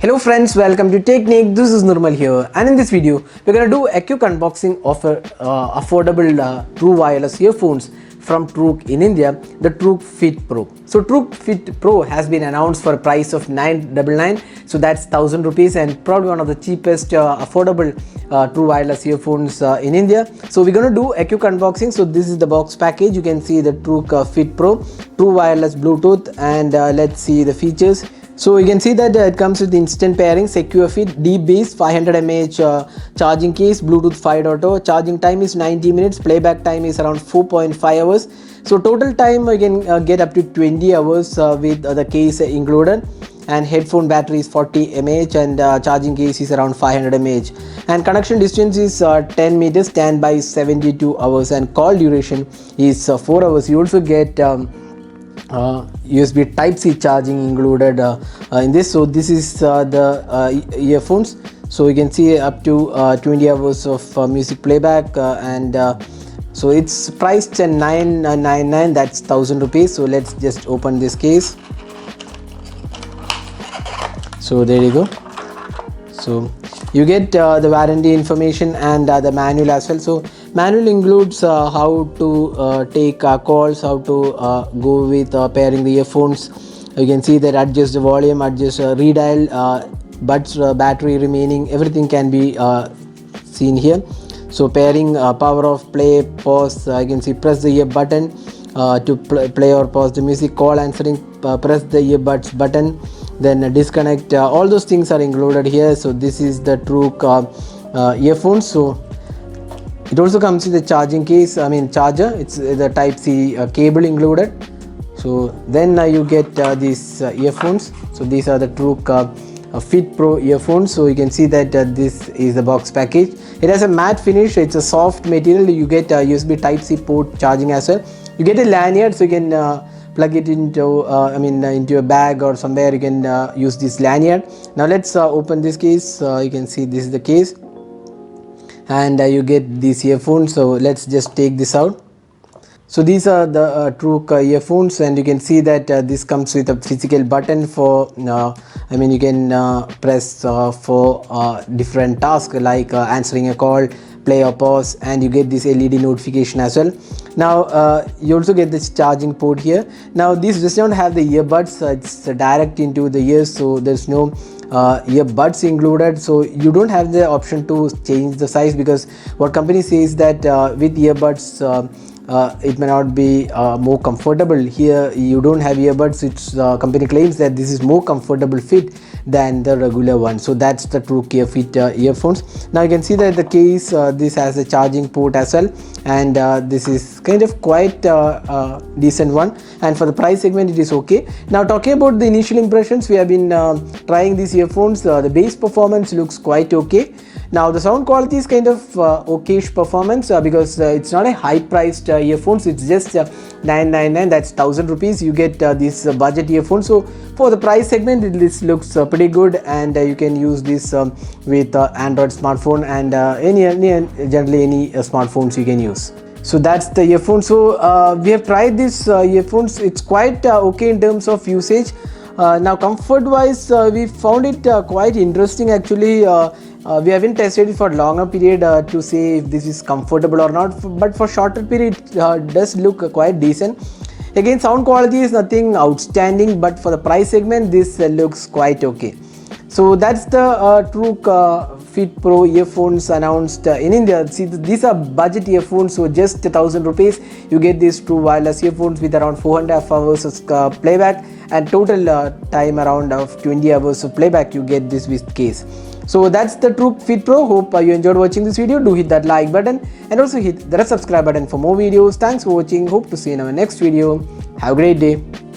Hello friends, welcome to Technique. This is Nirmal here, and in this video we're gonna do a quick unboxing of affordable true wireless earphones from Truk in India, the Truk Fit Pro. So Truk Fit Pro has been announced for a price of 999, so that's 1000 rupees, and probably one of the cheapest affordable true wireless earphones in India. So we're gonna do a quick unboxing. So this is the box package. You can see the Truk Fit Pro, true wireless Bluetooth, and let's see the features. So you can see that it comes with instant pairing, secure fit, deep bass, 500 mAh charging case, Bluetooth 5.0, charging time is 90 minutes, playback time is around 4.5 hours. So total time you can get up to 20 hours with the case included, and headphone battery is 40 mAh, and charging case is around 500 mAh, and connection distance is 10 meters, standby is 72 hours, and call duration is 4 hours. You also get USB Type-C charging included in this. So this is the earphones. So you can see up to 20 hours of music playback, and so it's priced at 999, that's 1000 rupees. So let's just open this case. So there you go. So you get the warranty information and the manual as well. So manual includes how to take calls, how to go with pairing the earphones. You can see that adjust the volume, adjust redial, buds, battery remaining, everything can be seen here. So pairing, power off, play, pause, you can see press the ear button to play or pause the music, call answering, press the earbuds button, then disconnect, all those things are included here. So this is the Truk earphones. So it also comes with a charging case, charger. It's the Type-C cable included. So then you get these earphones. So these are the Truk Fit Pro earphones. So you can see that this is the box package. It has a matte finish, it's a soft material. You get USB Type-C port charging as well. You get a lanyard, so you can plug it into into a bag or somewhere. You can use this lanyard. Now let's open this case. You can see this is the case, and you get these earphones. So let's just take this out. So these are the Truk earphones, and you can see that this comes with a physical button for you can press for different tasks like answering a call, play or pause, and you get this LED notification as well. Now you also get this charging port here. Now this does not have the earbuds, it's direct into the ears, so there's no earbuds included. So you don't have the option to change the size, because what company says that with earbuds it may not be more comfortable. Here you don't have earbuds. It's company claims that this is more comfortable fit than the regular one. So that's the Truk Fit earphones. Now you can see that the case, this has a charging port as well, and this is kind of quite decent one, and for the price segment it is okay. Now talking about the initial impressions, we have been trying these earphones. The bass performance looks quite okay. Now the sound quality is kind of okayish performance, because it's not a high priced earphones. It's just 999, that's 1000 rupees. You get this budget earphones. So for the price segment this looks pretty good, and you can use this with Android smartphone and generally any smartphones you can use. So that's the earphone. So we have tried this earphones. It's quite okay in terms of usage. Now comfort wise, we found it quite interesting actually. We haven't tested it for a longer period to say if this is comfortable or not, but for shorter period it does look quite decent. Again, sound quality is nothing outstanding, but for the price segment this looks quite okay. So that's the Truk Fit Pro earphones announced in India. See, these are budget earphones, so just 1000 rupees you get these true wireless earphones with around 4.5 hours of playback, and total time around of 20 hours of playback you get this with case. So that's the Truk Fit Pro. Hope you enjoyed watching this video. Do hit that like button and also hit the subscribe button for more videos. Thanks for watching. Hope to see you in our next video. Have a great day.